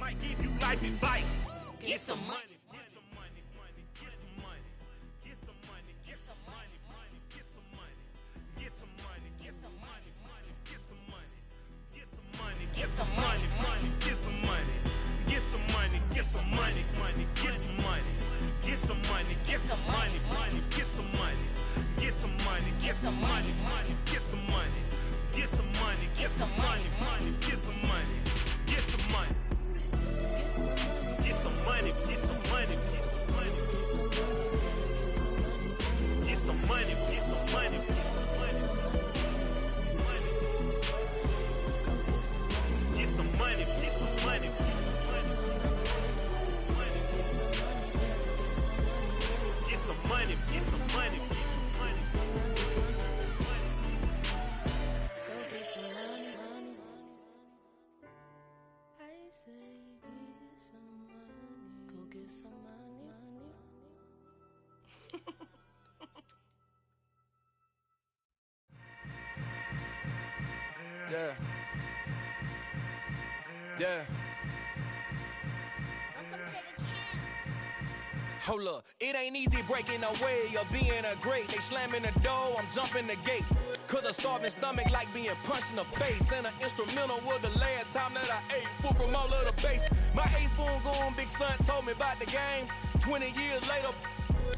might give you life advice. Get some money. Get some money, money, get some money. Get some money, get some money, money, get some money. Get some money, get some money, money, get some money. Get some money, get some money, money, get some money. Get some money, get some money, money, get some money. Get some money, get some money, money, get some money. Get some money, get some money, money, get some money. Get some money, get some money, money, get some money. Get some money. Get some money, get some money, get some money. Get some money, get some money, get some money. Get some money, get some money, get some money. Get some money, get some money, get some money. Go get some money, money. I say get some money. Go get some money, money. Yeah. Yeah. Welcome to the camp. Hold up, it ain't easy breaking away or being a great. They slamming the door, I'm jumping the gate. Cause a starving stomach like being punched in the face. And an instrumental was the last time that I ate. Food from all of the base. My ace boom goon, big son told me about the game. 20 years later,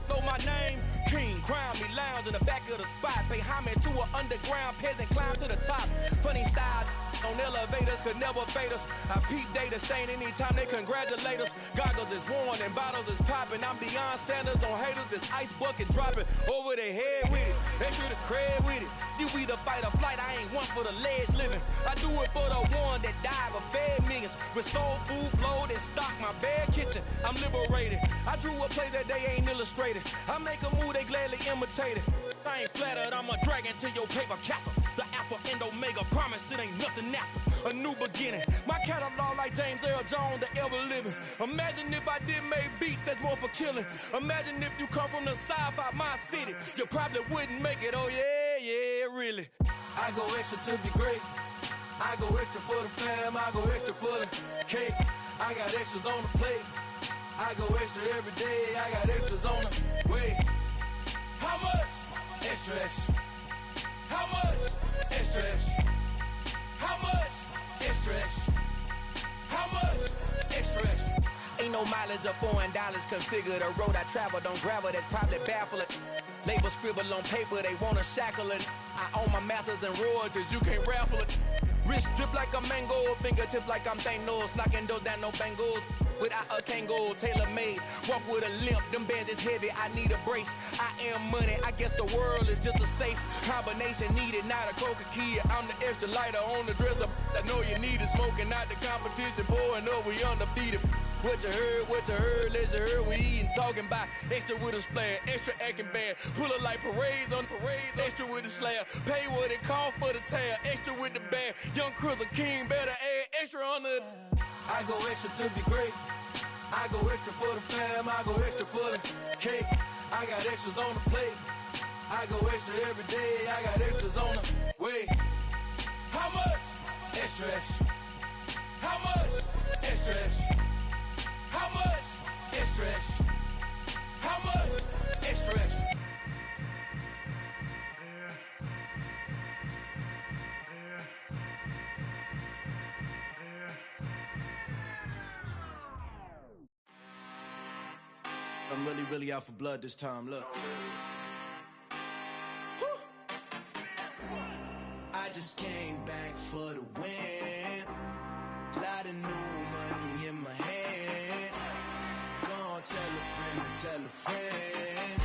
know my name. King, crown me, lounge in the back of the spot. Pay homage to an underground peasant, climb to the top. Funny style on elevators could never fade us. I peep data stain anytime they congratulate us. Goggles is worn and bottles is popping. I'm beyond Sanders on haters, this ice bucket dropping over their head with it. Extra the cred with it. You either fight or flight, I ain't one for the ledge living. I do it for the one that died but fed millions. With soul food flowed and stock my bare kitchen. I'm liberated. I drew a play that they ain't illustrated. I make a move, they gladly imitate it. I ain't flattered, I'm a dragon to your paper castle. The Alpha and Omega promise it ain't nothing after. A new beginning. My catalog like James Earl Jones, the ever living. Imagine if I did make beats that's more for killing. Imagine if you come from the sci-fi my city. You probably wouldn't make it, oh yeah, yeah, really. I go extra to be great. I go extra for the fam, I go extra for the cake. I got extras on the plate. I go extra every day, I got extras on the way. How much? Extra, extra. How much? Extra, extra. How much? Extra, extra. How much? Extra, extra. Ain't no mileage of $4 configure the road I travel. Don't gravel, that probably baffle it. Label scribble on paper, they wanna shackle it. I own my masters and royalties, you can't raffle it. Wrist drip like a mango, fingertips like I'm Thanos. Knocking those down, no bangles. Without a Kango, tailor-made. Walk with a limp, them bands is heavy, I need a brace. I am money, I guess the world is just a safe combination needed, not a coca key. I'm the extra lighter on the dresser. I know you need it, smoking out the competition, pouring up, we undefeated. What you heard, let's you heard, we eating, talking about extra with a splash, extra acting bad. Pull it like parades on parades, extra with the slab. Pay what it cost for the tab, extra with the bag. Young Crizzle King, better add extra on the. I go extra to be great. I go extra for the fam, I go extra for the cake. I got extras on the plate. I go extra every day, I got extras on the way. How much? Extra, extra. How much? Extra, extra. How much? Extra, extra. How much? Extra, extra. I'm really out for blood this time, look. I just came back for the win. Lot of new money in my hand. Gonna tell a friend to tell a friend.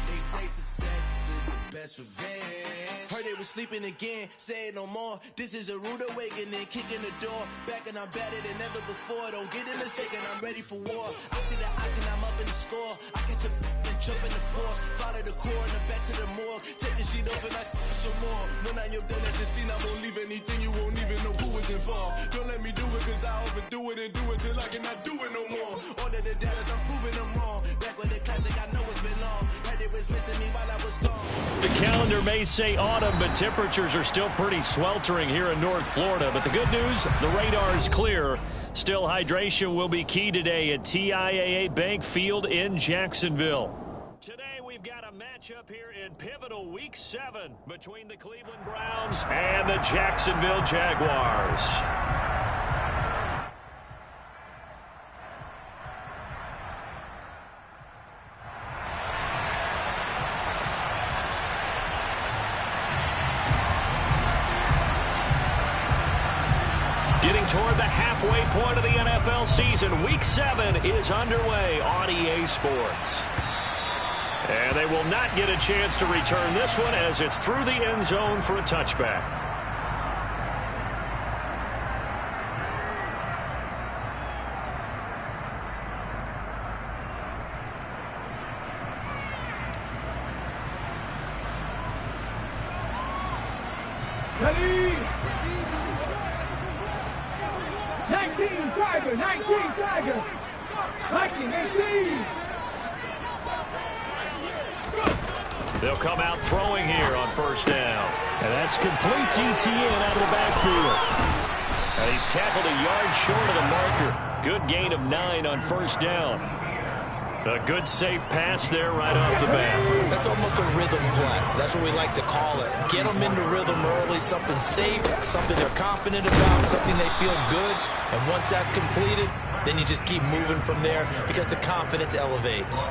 They say success is the best revenge. Heard they was sleeping again, say it no more. This is a rude awakening, kicking the door. Back and I'm better than ever before. Don't get it mistaken, I'm ready for war. I see the option, I'm up in the score. I catch a and jump in the Porsche. Follow the core and the back to the morgue. Take the sheet off and I for some more. When I'm done at the scene, I won't leave anything. You won't even know who was involved. Don't let me do it, cause I overdo it and do it till I cannot do it no more. All of the datas, I'm proving them wrong. Back with the classic, I know it's been long. Heard it was missing me while I was gone. The calendar may say autumn, but temperatures are still pretty sweltering here in North Florida. But the good news, the radar is clear. Still, hydration will be key today at TIAA Bank Field in Jacksonville. Today we've got a matchup here in pivotal Week 7 between the Cleveland Browns and the Jacksonville Jaguars. Getting toward the halfway point of the NFL season, Week 7 is underway on EA Sports. And they will not get a chance to return this one as it's through the end zone for a touchback. Ready? 19 Tiger, 19 Tiger, 19, 18. They'll come out throwing here on first down. And that's complete TTN out of the backfield. And he's tackled a yard short of the marker. Good gain of 9 on first down. A good safe pass there right off the bat. That's almost a rhythm play. That's what we like to call it. Get them into rhythm early, something safe, something they're confident about, something they feel good. And once that's completed, then you just keep moving from there because the confidence elevates.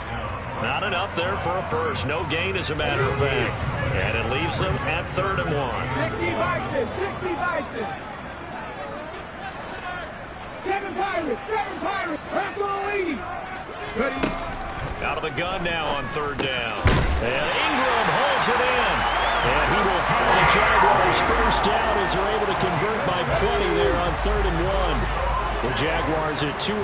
Not enough there for a first. No gain, as a matter of fact. And it leaves them at 3rd and 1. 60 Bison, 60 Bison. 7 Pirates, 7 Pirates. Back on the lead. Ready? Out of the gun now on 3rd down. And Ingram holds it in. And he will have the Jaguars first down as they're able to convert by plenty there on 3rd and 1. The Jaguars at 2-4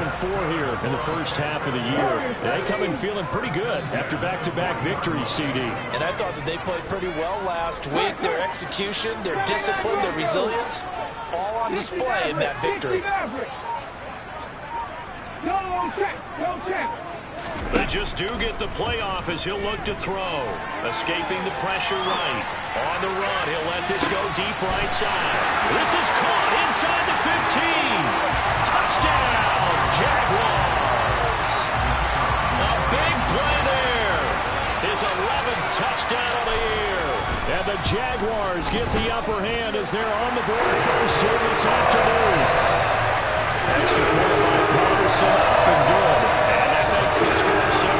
here in the first half of the year. They come in feeling pretty good after back-to-back victories, CD. And I thought that they played pretty well last week. Their execution, their discipline, their resilience, all on display in that victory. Go check, go check. They just do get the playoff as he'll look to throw. Escaping the pressure right. On the run, he'll let this go deep right side. This is caught inside the 15. Touchdown, Jaguars. A big play there. His 11th touchdown of the year. And the Jaguars get the upper hand as they're on the board first here this afternoon. Extra point by Patterson up and good. And that makes the score 7-0.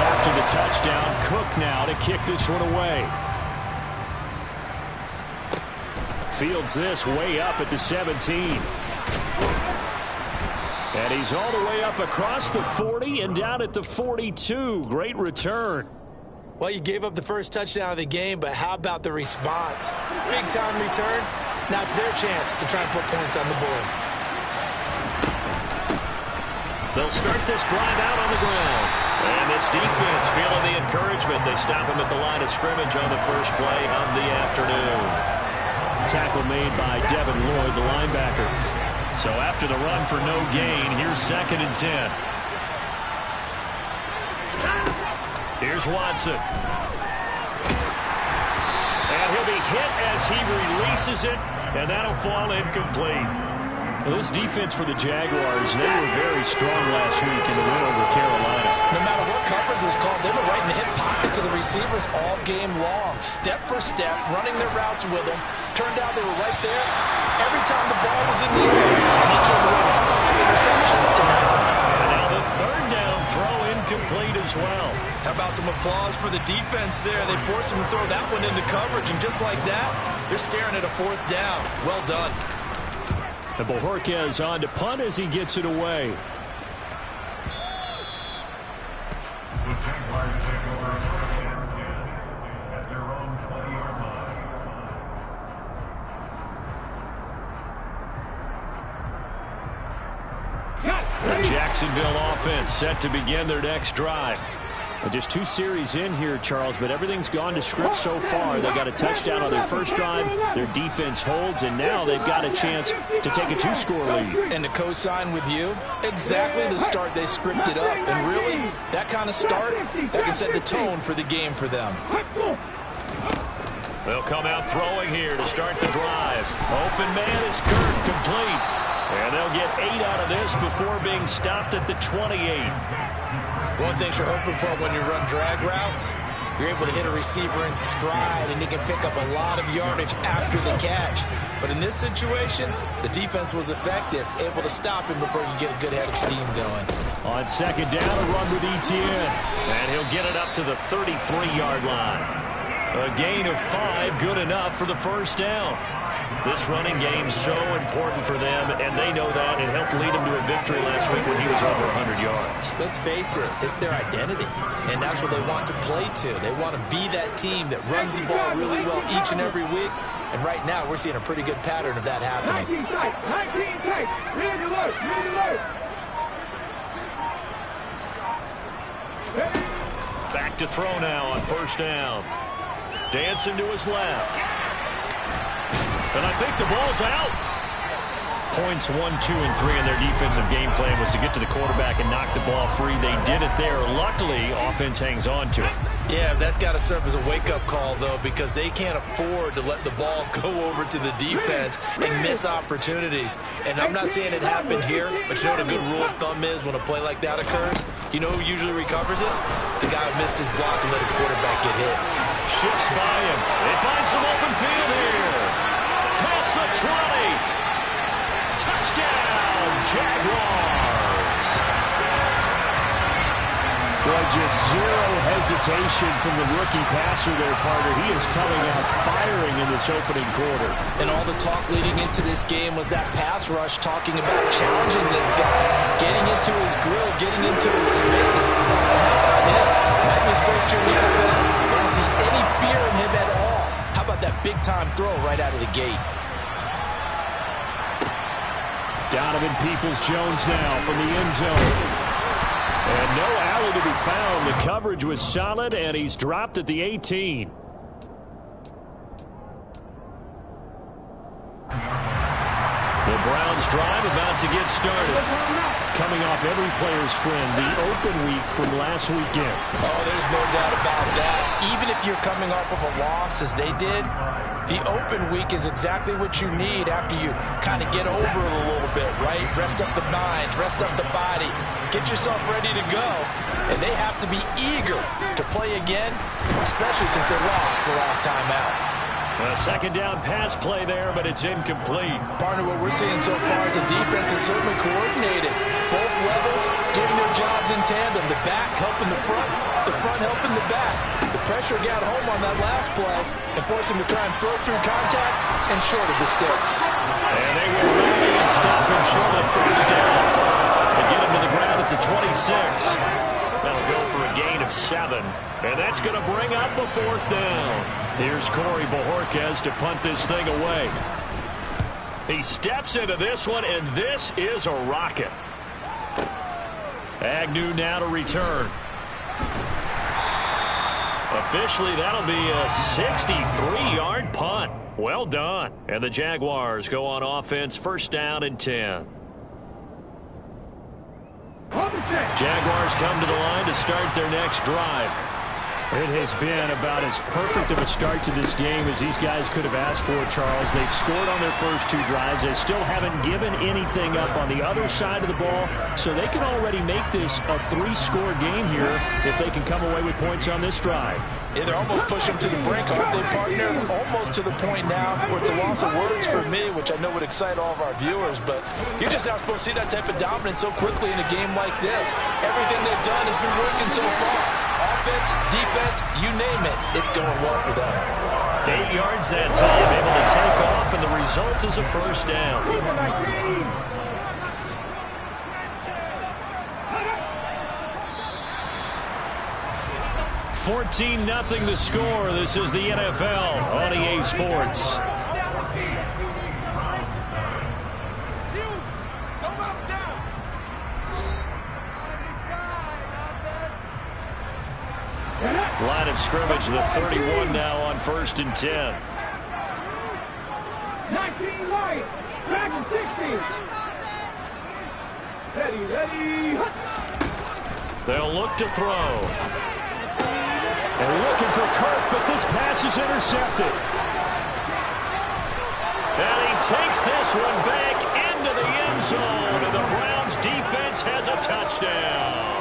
After the touchdown, Cook now to kick this one away. Fields this way up at the 17. And he's all the way up across the 40 and down at the 42. Great return. Well, you gave up the first touchdown of the game, but how about the response? Big-time return. Now it's their chance to try and put points on the board. They'll start this drive out on the ground. And this defense feeling the encouragement. They stop him at the line of scrimmage on the first play of the afternoon. Tackle made by Devin Lloyd, the linebacker. So after the run for no gain, here's 2nd and 10. Here's Watson. And he'll be hit as he releases it, and that'll fall incomplete. Well, this defense for the Jaguars, they were very strong last week in the win over Carolina. No matter what coverage was called, they were right in the hip pockets of the receivers all game long. Step for step, running their routes with them. Turned out they were right there every time the ball was in the air. And they came away with 5 interceptions in that. And now the 3rd down throw incomplete as well. How about some applause for the defense there? They forced him to throw that one into coverage, and just like that, they're staring at a 4th down. Well done. And Bojorquez on to punt as he gets it away. The Jaguars take over a first and 10 at their own 20-yard line. The Jacksonville offense set to begin their next drive. And just 2 series in here, Charles, but everything's gone to script so far. They got a touchdown on their first drive. Their defense holds, and now they've got a chance to take a 2-score lead. And to co-sign with you, exactly the start they scripted up. And really, that kind of start, that can set the tone for the game for them. They'll come out throwing here to start the drive. Open man is Kirk, complete. And they'll get 8 out of this before being stopped at the 28. One thing you're hoping for when you run drag routes, you're able to hit a receiver in stride, and he can pick up a lot of yardage after the catch. But in this situation, the defense was effective, able to stop him before you get a good head of steam going. On second down, a run with Etienne. And he'll get it up to the 33-yard line. A gain of 5, good enough for the first down. This running game's so important for them, and they know that. It helped lead them to a victory last week when he was over 100 yards. Let's face it, it's their identity, and that's what they want to play to. They want to be that team that runs the ball really well each and every week, and right now we're seeing a pretty good pattern of that happening. 19 tight, here's alert, Back to throw now on first down. Dancing to his left. And I think the ball's out. Points 1, 2, and 3 in their defensive game plan was to get to the quarterback and knock the ball free. They did it there. Luckily, offense hangs on to it. Yeah, that's got to serve as a wake-up call, though, because they can't afford to let the ball go over to the defense and miss opportunities. And I'm not saying it happened here, but you know what a good rule of thumb is when a play like that occurs? You know who usually recovers it? The guy who missed his block and let his quarterback get hit. Shifts by him. They find some open field here. Past the 20. Touchdown, Jaguars. Boy, just zero hesitation from the rookie passer there, partner. He is coming out firing in this opening quarter. And all the talk leading into this game was that pass rush, talking about challenging this guy, getting into his grill, getting into his space. How about him? Might be his first year in the NFL. I don't see any fear in him at all. How about that big-time throw right out of the gate? Donovan Peoples-Jones now from the end zone. And no alley to be found. The coverage was solid, and he's dropped at the 18. The Browns drive about to get started. Coming off every player's friend, the open week from last weekend. Oh, there's no doubt about that. Even if you're coming off of a loss as they did, the open week is exactly what you need after you kind of get over it a little bit, right? Rest up the mind, rest up the body, get yourself ready to go. And they have to be eager to play again, especially since they lost the last time out. A second down pass play there, but it's incomplete. Partner, what we're seeing so far is the defense is certainly coordinated. Both levels doing their jobs in tandem. The back helping the front helping the back. The pressure got home on that last play and forced him to try and throw through contact and short of the sticks. And they will rally and stop him short of first down. They get him to the ground at the 26. That'll go for a gain of 7. And that's going to bring up a fourth down. Here's Corey Bojorquez to punt this thing away. He steps into this one, and this is a rocket. Agnew now to return. Officially, that'll be a 63-yard punt. Well done. And the Jaguars go on offense, first down and 10. Jaguars come to the line to start their next drive. It has been about as perfect of a start to this game as these guys could have asked for, Charles. They've scored on their first 2 drives. They still haven't given anything up on the other side of the ball, so they can already make this a 3-score game here if they can come away with points on this drive. Yeah, they're almost pushing them to the brink, aren't they, partner? Almost to the point now where it's a loss of words for me, which I know would excite all of our viewers, but you're just not supposed to see that type of dominance so quickly in a game like this. Everything they've done has been working so far. Offense, defense, you name it, it's going well for them. 8 yards that time, able to take off, and the result is a first down. 14-0 the score. This is the NFL on EA Sports. Line of scrimmage, the 31 now on 1st and 10. 19 right, back and 60. Ready. They'll look to throw. They're looking for Kirk, but this pass is intercepted. takes this one back into the end zone, and the Browns defense has a touchdown.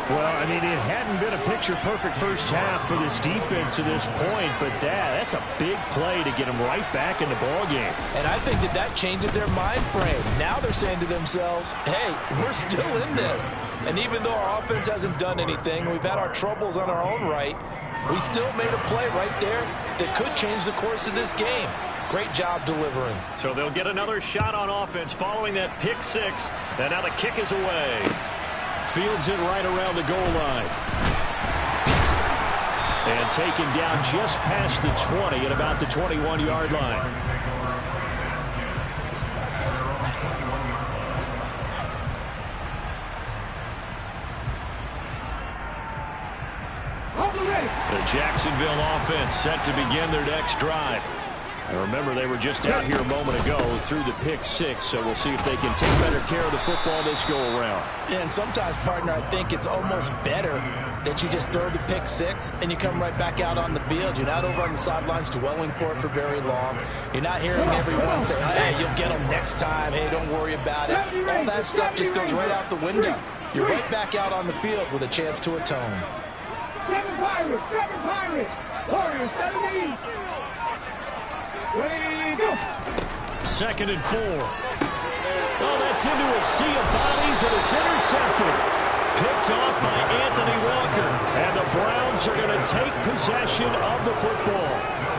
Well, I mean, it hadn't been a picture-perfect first half for this defense to this point, but that's a big play to get them right back in the ballgame. And I think that changes their mind frame. Now they're saying to themselves, hey, we're still in this. And even though our offense hasn't done anything, we've had our troubles on our own right, we still made a play right there that could change the course of this game. Great job delivering. So they'll get another shot on offense following that pick six. And now the kick is away. Fields it right around the goal line. And taken down just past the 20 at about the 21-yard line. The Jacksonville offense set to begin their next drive. And remember, they were just out here a moment ago through the pick six, so we'll see if they can take better care of the football this go-around. Yeah, and sometimes, partner, I think it's almost better that you just throw the pick six and you come right back out on the field. You're not over on the sidelines dwelling for it for very long. You're not hearing everyone say, hey, you'll get them next time. Hey, don't worry about it. All that stuff just goes right out the window. You're right back out on the field with a chance to atone. 7 Pirates, Warriors 17. Second and 4. Oh, that's into a sea of bodies, and it's intercepted. Picked off by Anthony Walker. And the Browns are going to take possession of the football.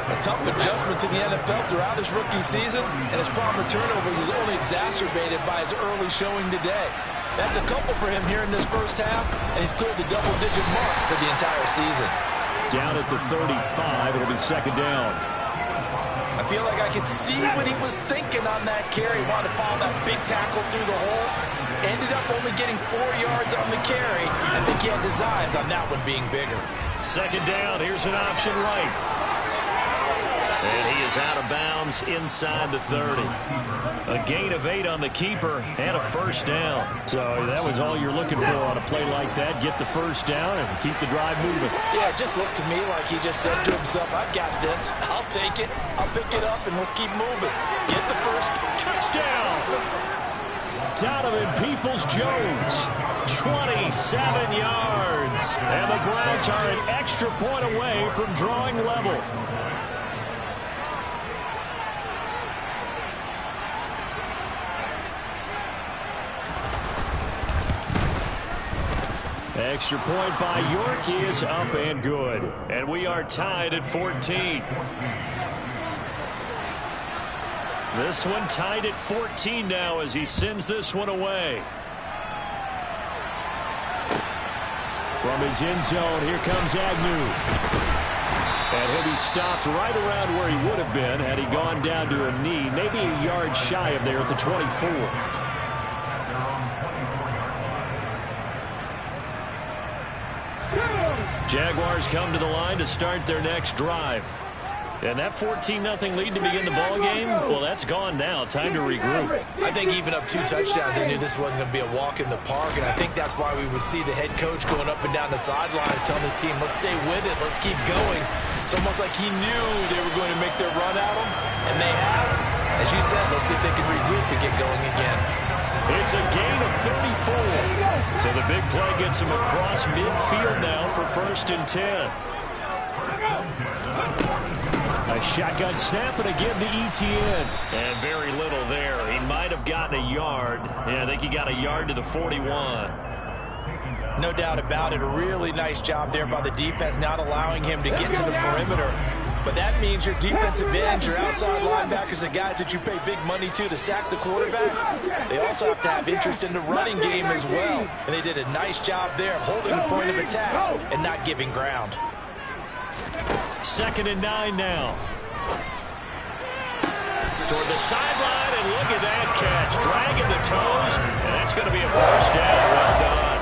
A tough adjustment to the NFL throughout his rookie season, and his problem with turnovers is only exacerbated by his early showing today. That's a couple for him here in this first half, and he's cleared the double-digit mark for the entire season. Down at the 35, it'll be second down. I feel like I could see what he was thinking on that carry. He wanted to follow that big tackle through the hole. Ended up only getting 4 yards on the carry. I think he had designs on that one being bigger. Second down, here's an option right. And he is out of bounds inside the 30. A gain of 8 on the keeper and a first down. So that was all you're looking for on a play like that. Get the first down and keep the drive moving. Yeah, it just looked to me like he just said to himself, I've got this. I'll take it. I'll pick it up, and let's keep moving. Get the first touchdown. Donovan Peoples-Jones, 27 yards. And the Browns are an extra point away from drawing level. Extra point by York is up and good. And we are tied at 14. This one tied at 14 now as he sends this one away. From his end zone, here comes Agnew. And he'll be stopped right around where he would have been had he gone down to a knee, maybe a yard shy of there at the 24. Jaguars come to the line to start their next drive. And that 14-0 lead to begin the ball game, well, that's gone now. Time to regroup. I think even up 2 touchdowns, they knew this wasn't going to be a walk in the park, and I think that's why we would see the head coach going up and down the sidelines telling his team, let's stay with it, let's keep going. It's almost like he knew they were going to make their run at him, and they have. As you said, let's see if they can regroup and get going again. It's a gain of 34. So the big play gets him across midfield now for 1st and 10. A shotgun snap and again to Etienne. And very little there. He might have gotten a yard. Yeah, I think he got a yard to the 41. No doubt about it. A really nice job there by the defense, not allowing him to get to the perimeter. But that means your defensive ends, your outside linebackers, the guys that you pay big money to sack the quarterback, they also have to have interest in the running game as well. And they did a nice job there of holding the point of attack and not giving ground. 2nd and 9 now. Toward the sideline, and look at that catch. Dragging the toes, and that's going to be a first down. Well done.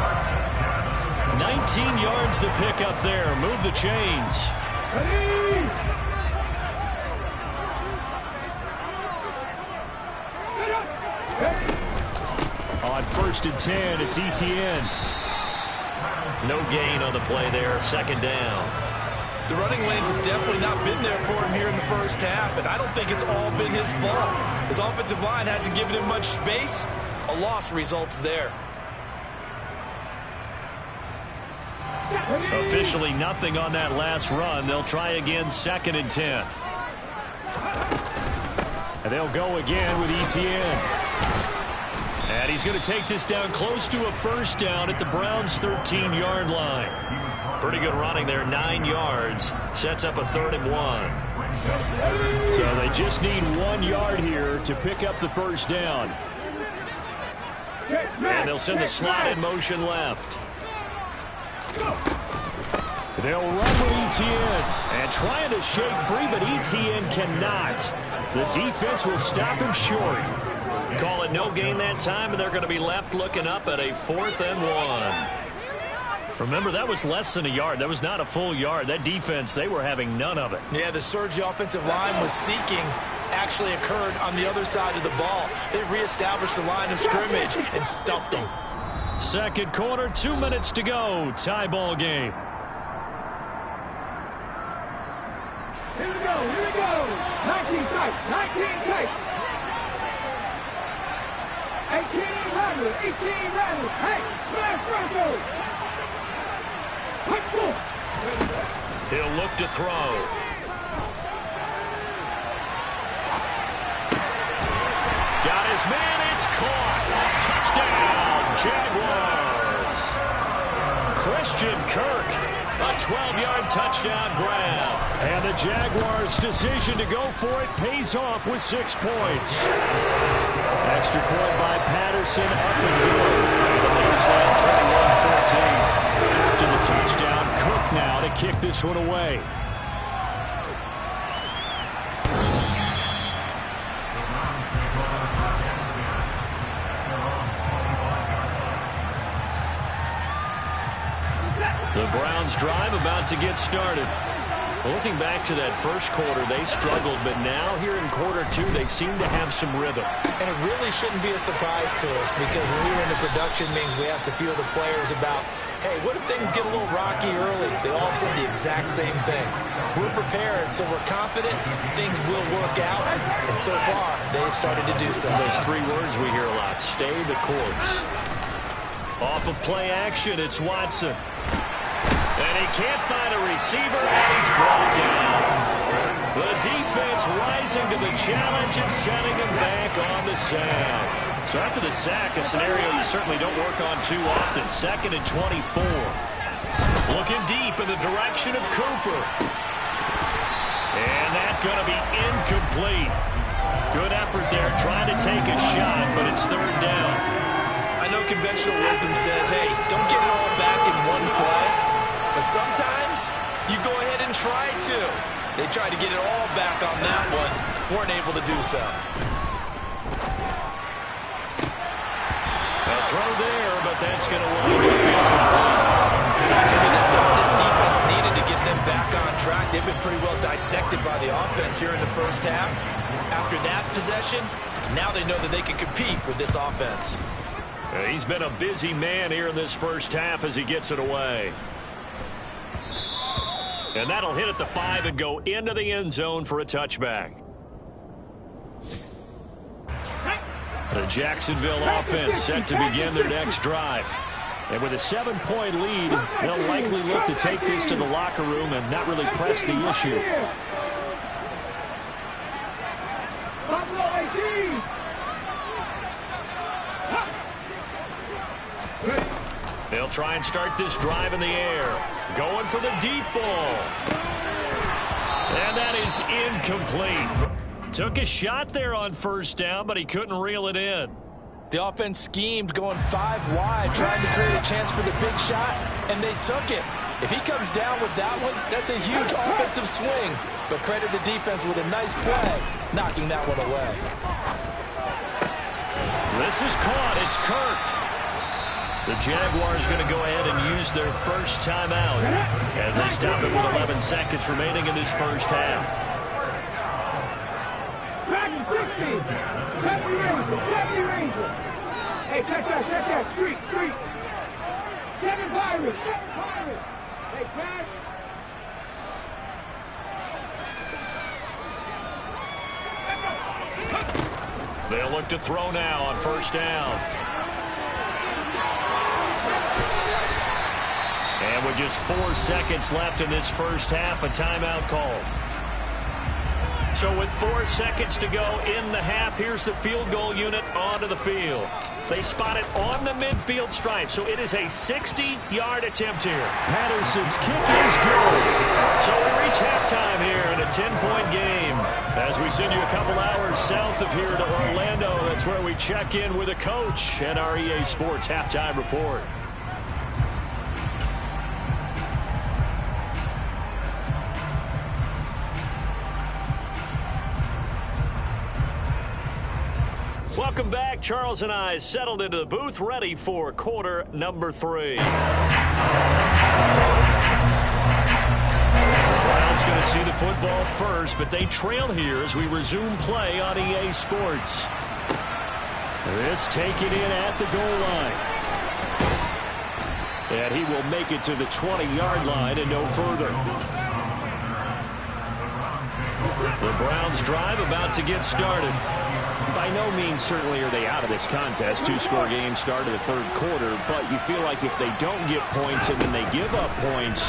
19 yards to pick up there. Move the chains. On 1st and 10, it's Etienne. No gain on the play there. 2nd down. The running lanes have definitely not been there for him here in the first half, and I don't think it's all been his fault. His offensive line hasn't given him much space. A loss results there. Officially nothing on that last run. They'll try again, 2nd and 10. And they'll go again with Etienne. And he's going to take this down close to a first down at the Browns' 13-yard line. Pretty good running there, 9 yards. Sets up a 3rd and 1. So they just need 1 yard here to pick up the first down. And they'll send the slot in motion left. They'll run with Etienne and trying to shake free, but Etienne cannot. The defense will stop him short. Call it no gain that time, and they're going to be left looking up at a 4th and 1. Remember, that was less than a yard. That was not a full yard. That defense, they were having none of it. Yeah, the surge the offensive line was seeking actually occurred on the other side of the ball. They reestablished the line of scrimmage and stuffed them. Second quarter, 2 minutes to go. Tie ball game. Here we go, here we go. 19 tight, 19 tight. 18 Rattler, 18 Rattler. Hey, smash Bronco. He'll look to throw. Got his man, it's caught. Touchdown, Jaguars. Christian Kirk, a 12-yard touchdown grab. And the Jaguars' decision to go for it pays off with 6 points. Extra point by Patterson, up and good. The Bears now 21-14. After the touchdown, Cook now to kick this one away. The Browns drive about to get started. Looking back to that first quarter, they struggled, but now here in quarter 2, they seem to have some rhythm. And it really shouldn't be a surprise to us because when we were into production means we asked a few of the players about, hey, what if things get a little rocky early? They all said the exact same thing. We're prepared, so we're confident things will work out. And so far, they've started to do so. Those 3 words we hear a lot, stay the course. Off of play action, it's Watson. And he can't find a receiver, and he's brought down. The defense rising to the challenge and sending him back on the sack. So after the sack, a scenario you certainly don't work on too often. 2nd and 24. Looking deep in the direction of Cooper. And that's going to be incomplete. Good effort there, trying to take a shot, but it's 3rd down. I know conventional wisdom says, hey, don't get it all back in one play. But sometimes you go ahead and try to. They tried to get it all back on that one. Weren't able to do so. A throw there, but that's going to wind up incomplete. This defense needed to get them back on track. They've been pretty well dissected by the offense here in the first half. After that possession, now they know that they can compete with this offense. He's been a busy man here in this first half as he gets it away. And that'll hit at the 5 and go into the end zone for a touchback. The Jacksonville offense set to begin their next drive. And with a 7-point lead, they'll likely look to take this to the locker room and not really press the issue. They'll try and start this drive in the air. Going for the deep ball. And that is incomplete. Took a shot there on first down, but he couldn't reel it in. The offense schemed going 5 wide, trying to create a chance for the big shot, and they took it. If he comes down with that one, that's a huge offensive swing. But credit the defense with a nice play, knocking that one away. This is caught. It's Kirk. The Jaguars going to go ahead and use their first timeout as they stop it with 11 seconds remaining in this first half. Back 60. Happy Ranger. Hey, check that. Street. Kevin Byron. Hey, pass. They'll look to throw now on first down. And with just 4 seconds left in this first half, a timeout call. So with 4 seconds to go in the half, here's the field goal unit onto the field. They spot it on the midfield stripe, so it is a 60-yard attempt here. Patterson's kick is good. So we reach halftime here in a 10-point game. As we send you a couple hours south of here to Orlando, that's where we check in with a coach at our EA Sports Halftime Report. Welcome back. Charles and I settled into the booth, ready for quarter number 3. Browns going to see the football first, but they trail here as we resume play on EA Sports. This taken in at the goal line. And he will make it to the 20-yard line and no further. The Browns drive about to get started. By no means certainly are they out of this contest. 2-score game start of the third quarter, but you feel like if they don't get points and then they give up points,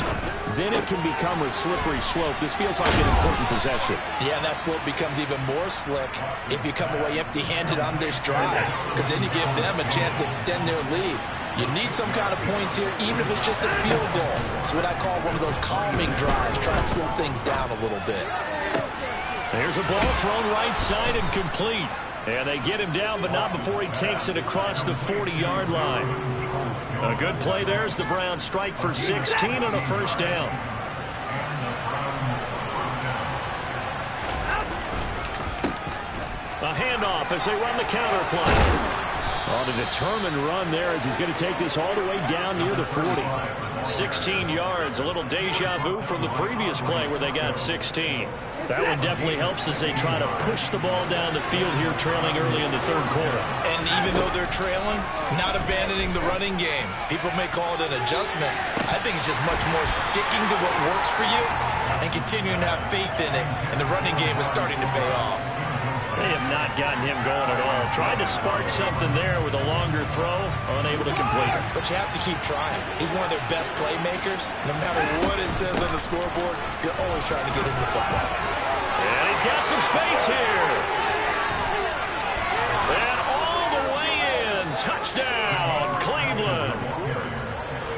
then it can become a slippery slope. This feels like an important possession. Yeah, and that slope becomes even more slick if you come away empty-handed on this drive, because then you give them a chance to extend their lead. You need some kind of points here, even if it's just a field goal. It's what I call one of those calming drives, try and slow things down a little bit. There's a ball thrown right side and complete. And they get him down, but not before he takes it across the 40-yard line. A good play there as the Browns strike for 16 on a first down. A handoff as they run the counter play. On a determined run there as he's going to take this all the way down near the 40. 16 yards, a little deja vu from the previous play where they got 16. That one definitely helps as they try to push the ball down the field here, trailing early in the third quarter. And even though they're trailing, not abandoning the running game. People may call it an adjustment. I think it's just much more sticking to what works for you and continuing to have faith in it. And the running game is starting to pay off. They have not gotten him going at all. Tried to spark something there with a longer throw, unable to complete it. But you have to keep trying. He's one of their best playmakers. No matter what it says on the scoreboard, you're always trying to get him the football. And he's got some space here. And all the way in. Touchdown, Cleveland.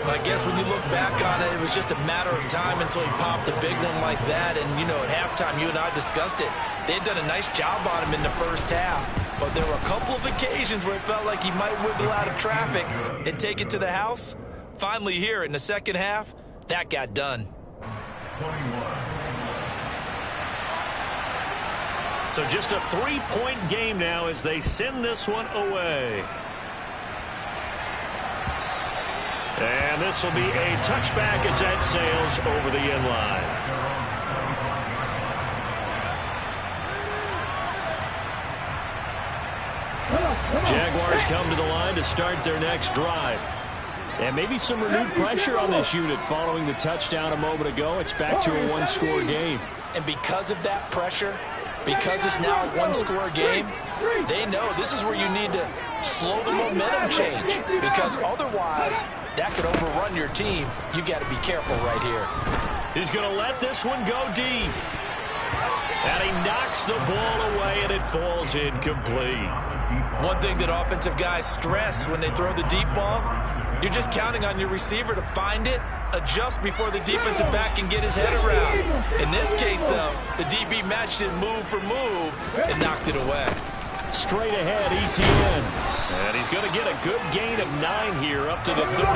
I guess when you look back on it, it was just a matter of time until he popped a big one like that. And, you know, at halftime, you and I discussed it. They had done a nice job on him in the first half. But there were a couple of occasions where it felt like he might wiggle out of traffic and take it to the house. Finally here in the second half, that got done. So just a 3-point game now as they send this one away. And this will be a touchback as that sails over the end line. Jaguars come to the line to start their next drive. And maybe some renewed pressure on this unit following the touchdown a moment ago. It's back to a one-score game. And because of that pressure, because it's now a one-score game, they know this is where you need to slow the momentum change. Because otherwise, that could overrun your team. You got to be careful right here. He's going to let this one go deep. And he knocks the ball away, and it falls incomplete. One thing that offensive guys stress when they throw the deep ball, you're just counting on your receiver to find it, adjust before the defensive back can get his head around. In this case, though, the DB matched it move for move and knocked it away. Straight ahead, ETN. And he's going to get a good gain of 9 here up to the 34.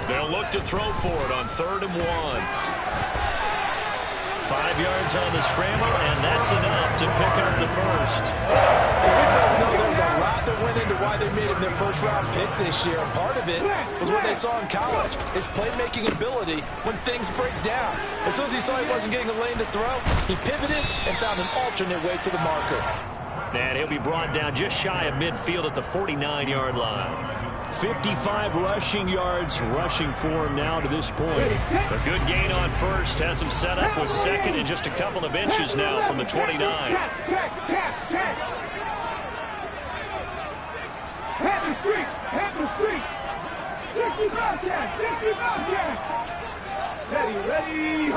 They'll look to throw for it on 3rd and 1. 5 yards on the scramble, and that's enough to pick up the first. We both know there was a lot that went into why they made him their first-round pick this year. Part of it was what they saw in college, his playmaking ability when things break down. As soon as he saw he wasn't getting a lane to throw, he pivoted and found an alternate way to the marker. And he'll be brought down just shy of midfield at the 49-yard line. 55 rushing yards rushing for him now to this point. A good gain on first has him set up with second and just a couple of inches now from the 29. Ready.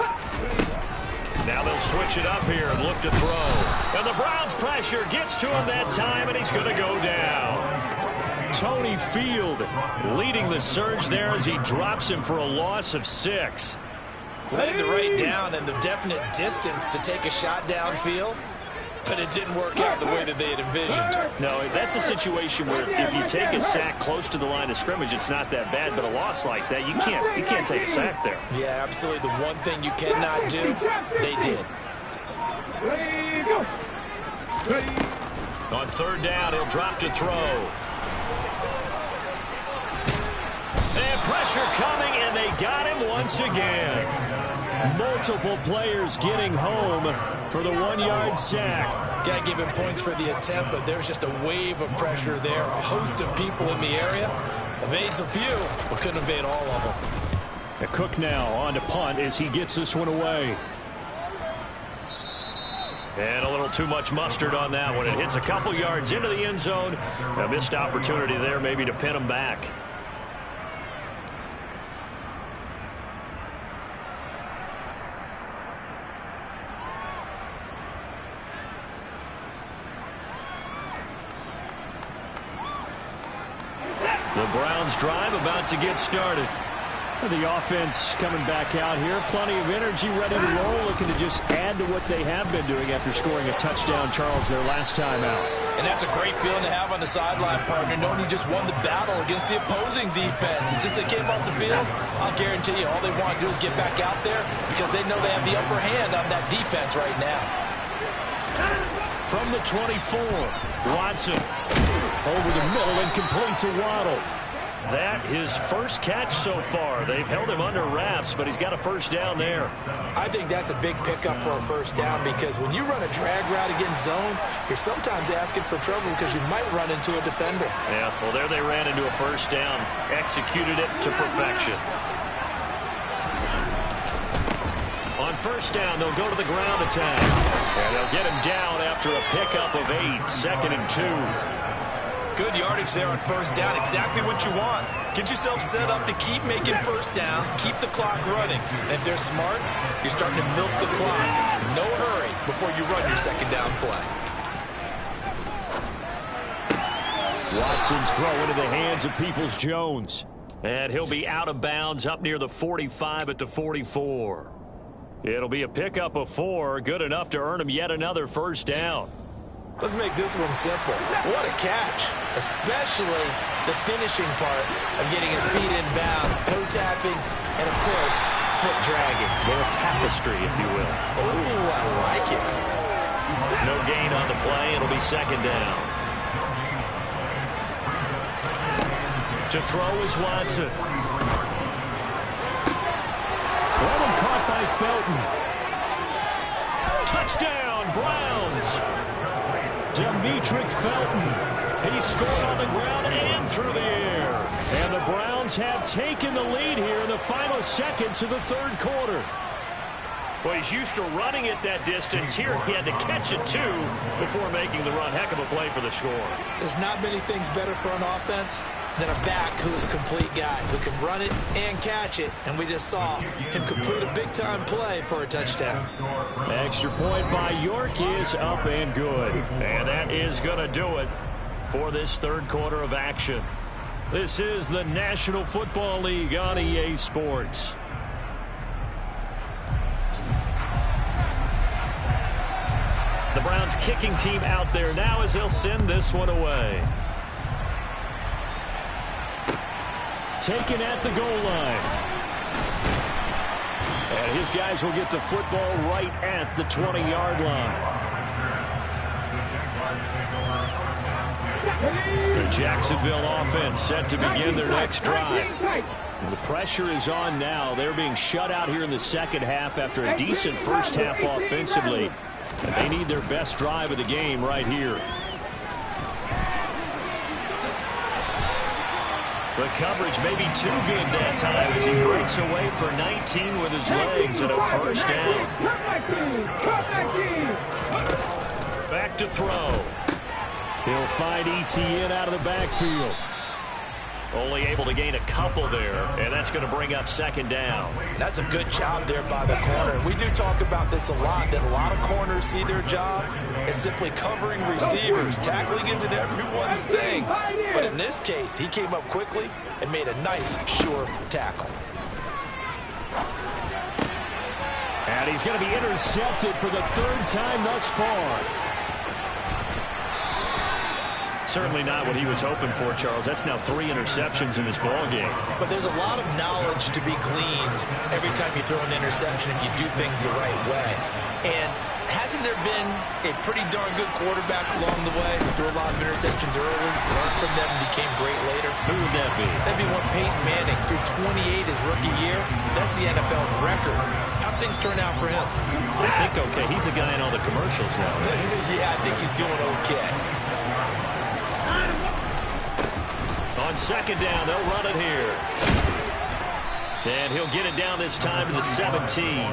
Now they'll switch it up here and look to throw. And the Browns' pressure gets to him that time, and he's going to go down. Tony Field leading the surge there as he drops him for a loss of 6. They had the right down and the definite distance to take a shot downfield, but it didn't work out the way that they had envisioned. No, that's a situation where if you take a sack close to the line of scrimmage, it's not that bad, but a loss like that, you can't take a sack there. Yeah, absolutely. The one thing you cannot do, they did. Ready, go. Ready. On third down, he'll drop to throw. And pressure coming, and they got him once again. Multiple players getting home for the 1-yard sack. Got to give him points for the attempt, but there's just a wave of pressure there. A host of people in the area. Evades a few, but couldn't evade all of them. Cook now on to punt as he gets this one away. And a little too much mustard on that one. It hits a couple yards into the end zone. A missed opportunity there maybe to pin him back. The Browns drive about to get started. The offense coming back out here. Plenty of energy, ready to roll, looking to just add to what they have been doing after scoring a touchdown, Charles, their last time out. And that's a great feeling to have on the sideline, partner, knowing you just won the battle against the opposing defense. And since they came off the field, I'll guarantee you all they want to do is get back out there because they know they have the upper hand on that defense right now. From the 24, Watson over the middle and complete to Waddle. That his first catch so far. They've held him under wraps, but he's got a first down there. I think that's a big pickup for a first down because when you run a drag route against zone, you're sometimes asking for trouble because you might run into a defender. Yeah, well, there they ran into a first down. Executed it to perfection. On first down, they'll go to the ground attack. And they'll get him down after a pickup of 8, 2nd and 2. Good yardage there on first down. Exactly what you want. Get yourself set up to keep making first downs, keep the clock running. And if they're smart, you're starting to milk the clock. No hurry before you run your second down play. Watson's throw into the hands of Peoples-Jones. And he'll be out of bounds up near the 45 at the 44. It'll be a pickup of 4, good enough to earn him yet another first down. Let's make this one simple. What a catch, especially the finishing part of getting his feet in bounds, toe tapping, and, of course, foot dragging. A little tapestry, if you will. Oh, I like it. No gain on the play. It'll be second down. To throw is Watson. Well, caught by Felton. Touchdown, Browns. Demetric Felton. He scored on the ground and through the air. And the Browns have taken the lead here in the final seconds of the third quarter. Well, he's used to running it that distance. Here he had to catch it, too, before making the run. Heck of a play for the score. There's not many things better for an offense than a back who's a complete guy who can run it and catch it. And we just saw him complete a big-time play for a touchdown. Extra point by York is up and good. And that is going to do it for this third quarter of action. This is the National Football League on EA Sports. The Browns kicking team out there now as they'll send this one away. Taken at the goal line. And his guys will get the football right at the 20-yard line. The Jacksonville offense set to begin their next drive. The pressure is on now. They're being shut out here in the second half after a decent first half offensively. And they need their best drive of the game right here. The coverage may be too good that time as he breaks away for 19 with his legs and a first down. Back to throw. He'll find Etienne out of the backfield. Only able to gain a couple there, and that's going to bring up second down. That's a good job there by the corner. We do talk about this a lot, that a lot of corners see their job as simply covering receivers. Tackling isn't everyone's thing. But in this case, he came up quickly and made a nice, sure tackle. And he's going to be intercepted for the third time thus far. Certainly not what he was hoping for, Charles. That's now 3 interceptions in this ball game. But there's a lot of knowledge to be gleaned every time you throw an interception if you do things the right way. And hasn't there been a pretty darn good quarterback along the way who threw a lot of interceptions early, learned from them, and became great later? Who would that be? That'd be one Peyton Manning. Threw 28 his rookie year. That's the NFL record. How'd things turn out for him? I think okay. He's a guy in all the commercials now. Right? Yeah, I think he's doing okay. On second down, they'll run it here. And he'll get it down this time to the 17.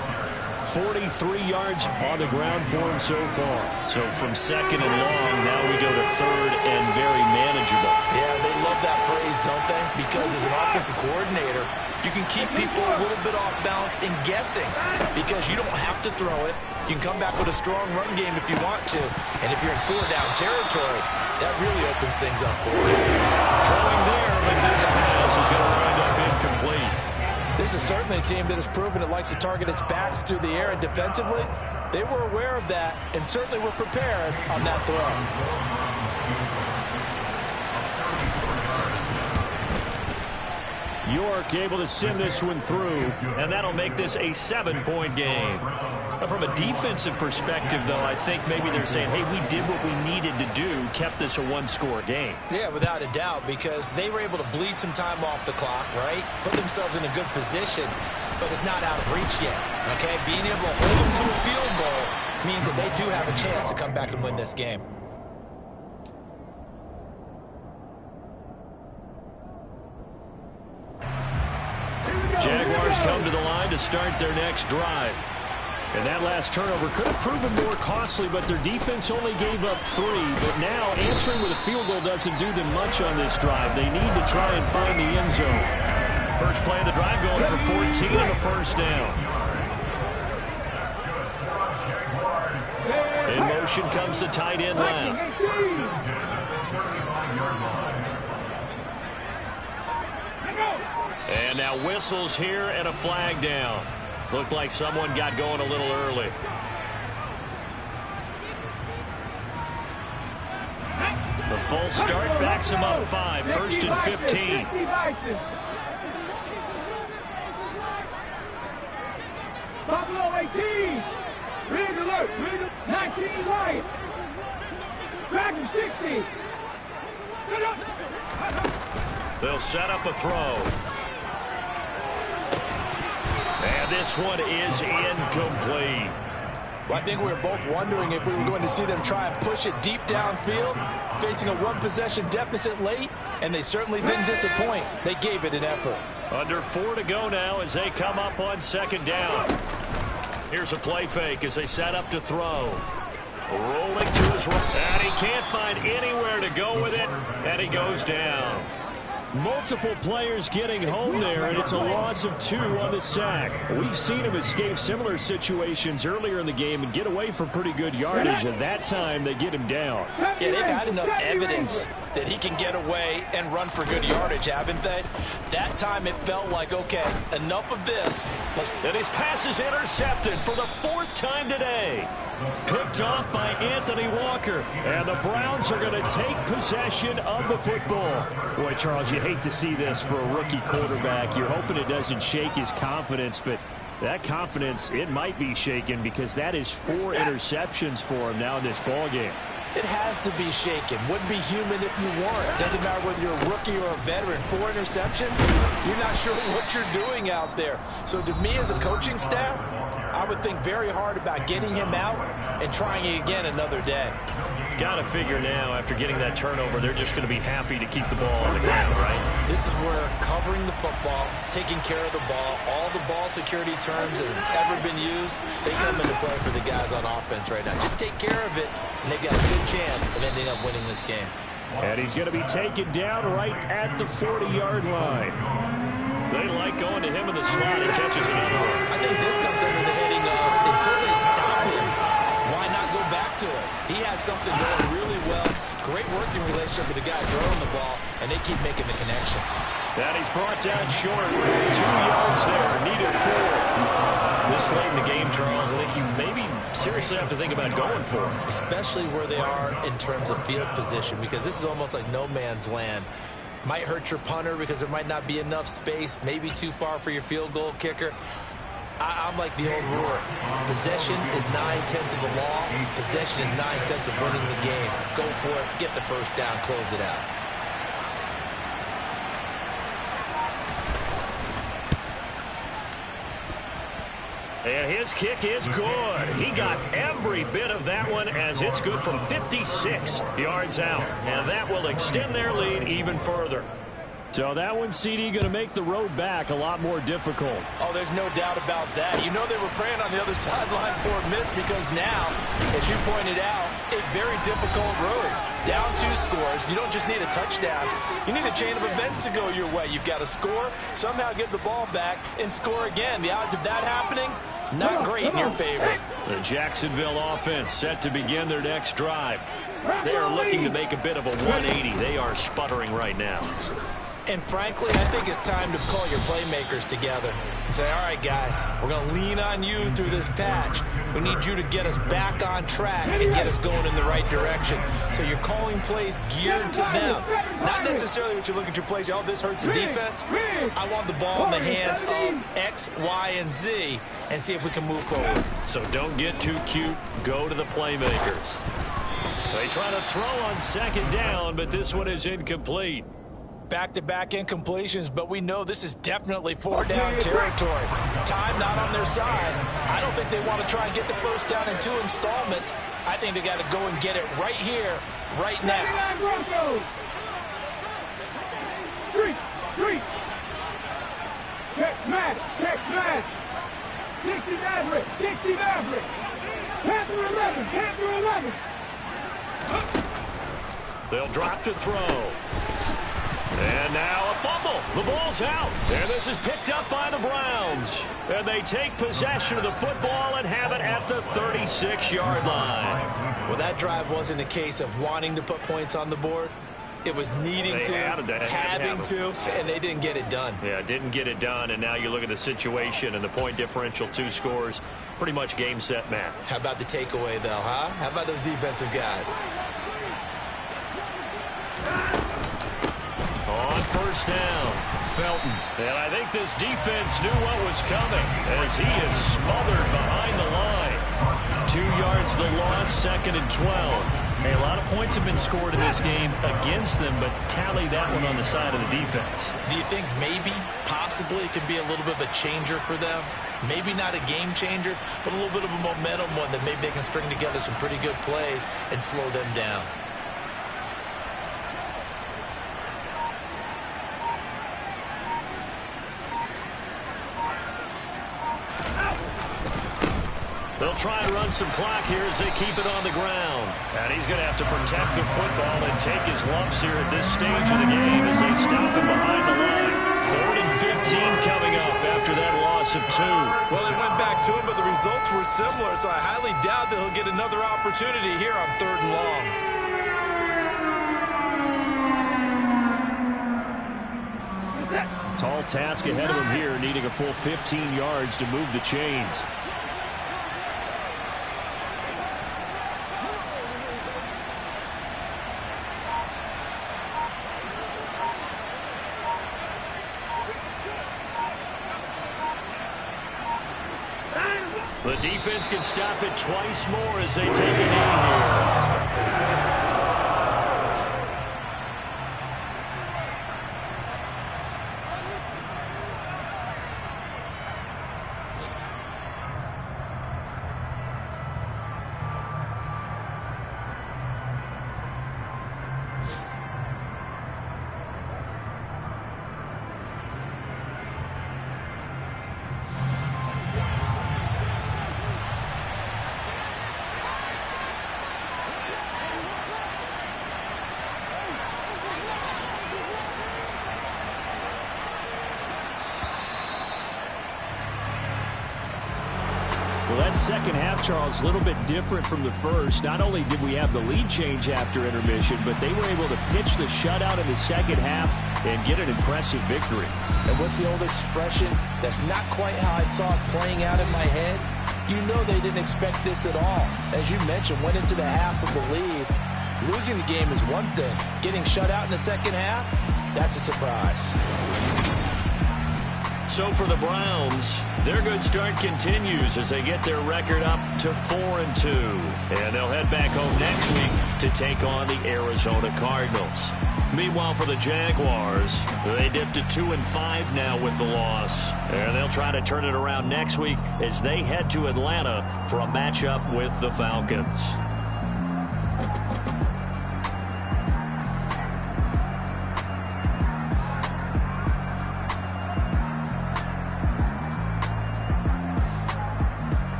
43 yards on the ground for him so far. So from second and long, now we go to third and very manageable. Yeah, they love that phrase, don't they? Because as an offensive coordinator, you can keep people a little bit off balance and guessing because you don't have to throw it. You can come back with a strong run game if you want to. And if you're in 4-down territory, that really opens things up for you. Throwing there, but this pass is going to wind up incomplete. This is certainly a team that has proven it likes to target its backs through the air, and defensively, they were aware of that and certainly were prepared on that throw. York able to send this one through, and that'll make this a 7-point game. But from a defensive perspective, though, I think maybe they're saying, hey, we did what we needed to do, kept this a 1-score game. Yeah, without a doubt, because they were able to bleed some time off the clock, right? Put themselves in a good position, but it's not out of reach yet, okay? Being able to hold them to a field goal means that they do have a chance to come back and win this game. Jaguars come to the line to start their next drive. And that last turnover could have proven more costly, but their defense only gave up 3. But now answering with a field goal doesn't do them much on this drive. They need to try and find the end zone. First play of the drive going for 14 and a first down. In motion comes the tight end left. And now whistles here and a flag down. Looked like someone got going a little early. The false start backs him up 5. First and 15. Buffalo 18. Rig alert. 19 right. Dragon 60. They'll set up a throw. And this one is incomplete. Well, I think we were both wondering if we were going to see them try and push it deep downfield, facing a 1-possession deficit late, and they certainly didn't disappoint. They gave it an effort. Under 4 to go now as they come up on second down. Here's a play fake as they set up to throw. Rolling to his right, and he can't find anywhere to go with it, and he goes down. Multiple players getting home there, and it's a loss of 2 on the sack. We've seen him escape similar situations earlier in the game and get away for pretty good yardage. At that time, they get him down. Yeah, they've had enough evidence that he can get away and run for good yardage, haven't they? That time it felt like, okay, enough of this. And his pass is intercepted for the 4th time today. Picked off by Anthony Walker. And the Browns are going to take possession of the football. Boy, Charles, you hate to see this for a rookie quarterback. You're hoping it doesn't shake his confidence, but that confidence, it might be shaken because that is 4 interceptions for him now in this ballgame. It has to be shaken. Wouldn't be human if you weren't. Doesn't matter whether you're a rookie or a veteran. 4 interceptions, you're not sure what you're doing out there. So to me as a coaching staff, I would think very hard about getting him out and trying again another day. Got to figure now after getting that turnover, they're just going to be happy to keep the ball on the ground, right? This is where covering the football, taking care of the ball, all the ball security terms that have ever been used, they come into play for the guys on offense right now. Just take care of it, and they've got a good chance of ending up winning this game. And he's going to be taken down right at the 40-yard line. They like going to him in the slot. He catches another one. I think this comes under the heading of, until they stop him, why not go back to it? He has something going really well. Great working relationship with the guy throwing the ball, and they keep making the connection. And he's brought down short. 2 yards there. Needed 4. This late in the game, Charles, I think you maybe seriously have to think about going for it. Especially where they are in terms of field position, because this is almost like no man's land. Might hurt your punter because there might not be enough space, maybe too far for your field goal kicker. I'm like the old rule. Possession is 9/10 of the law. Possession is 9/10 of winning the game. Go for it. Get the first down. Close it out. And his kick is good. He got every bit of that one as it's good from 56 yards out. And that will extend their lead even further. So that one, CD, going to make the road back a lot more difficult. Oh, there's no doubt about that. You know they were praying on the other sideline for a miss because now, as you pointed out, a very difficult road. Down 2 scores. You don't just need a touchdown. You need a chain of events to go your way. You've got to score, somehow get the ball back, and score again. The odds of that happening, not great in your favor. The Jacksonville offense set to begin their next drive. They are looking to make a bit of a 180. They are sputtering right now. And frankly, I think it's time to call your playmakers together and say, all right, guys, we're going to lean on you through this patch. We need you to get us back on track and get us going in the right direction. So you're calling plays geared to them. Not necessarily what you look at your plays, oh, this hurts the defense. I want the ball in the hands of X, Y, and Z and see if we can move forward. So don't get too cute. Go to the playmakers. They try to throw on second down, but this one is incomplete. Back-to-back incompletions, but we know this is definitely 4-down territory. Time not on their side. I don't think they want to try and get the first down in 2 installments. I think they got to go and get it right here, right now. Street. Check Matt. 60 Maverick. Panther 11. They'll drop to throw. And now a fumble. The ball's out. And this is picked up by the Browns. And they take possession of the football and have it at the 36-yard line. Well, that drive wasn't a case of wanting to put points on the board. It was needing to, having to, and they didn't get it done. Yeah, didn't get it done, and now you look at the situation and the point differential, 2 scores, pretty much game, set, match. How about the takeaway, though, huh? How about those defensive guys? On first down, Felton. And I think this defense knew what was coming as he is smothered behind the line. 2 yards the loss, 2nd and 12. Hey, a lot of points have been scored in this game against them, but tally that one on the side of the defense. Do you think maybe, possibly, it could be a little bit of a changer for them? Maybe not a game changer, but a little bit of a momentum one that maybe they can string together some pretty good plays and slow them down. They'll try and run some clock here as they keep it on the ground. And he's going to have to protect the football and take his lumps here at this stage of the game as they stop him behind the line. 4th and 15 coming up after that loss of 2. Well, they went back to him, but the results were similar, so I highly doubt that he'll get another opportunity here on 3rd and long. Tall task ahead of him here, needing a full 15 yards to move the chains. The defense can stop it twice more as they take a knee here. Well, that second half, Charles, a little bit different from the first. Not only did we have the lead change after intermission, but they were able to pitch the shutout in the second half and get an impressive victory. And what's the old expression? That's not quite how I saw it playing out in my head. You know they didn't expect this at all. As you mentioned, went into the half with the lead. Losing the game is one thing. Getting shut out in the second half, that's a surprise. So for the Browns, their good start continues as they get their record up to 4-2. And they'll head back home next week to take on the Arizona Cardinals. Meanwhile, for the Jaguars, they dipped to 2-5 now with the loss. And they'll try to turn it around next week as they head to Atlanta for a matchup with the Falcons.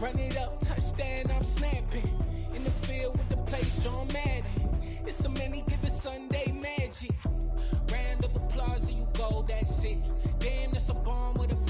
Run it up, touchdown, I'm snapping. In the field with the play, John Madden. It's so many, give it Sunday magic. Round of applause and you go, that's it. Damn, that's a bomb with a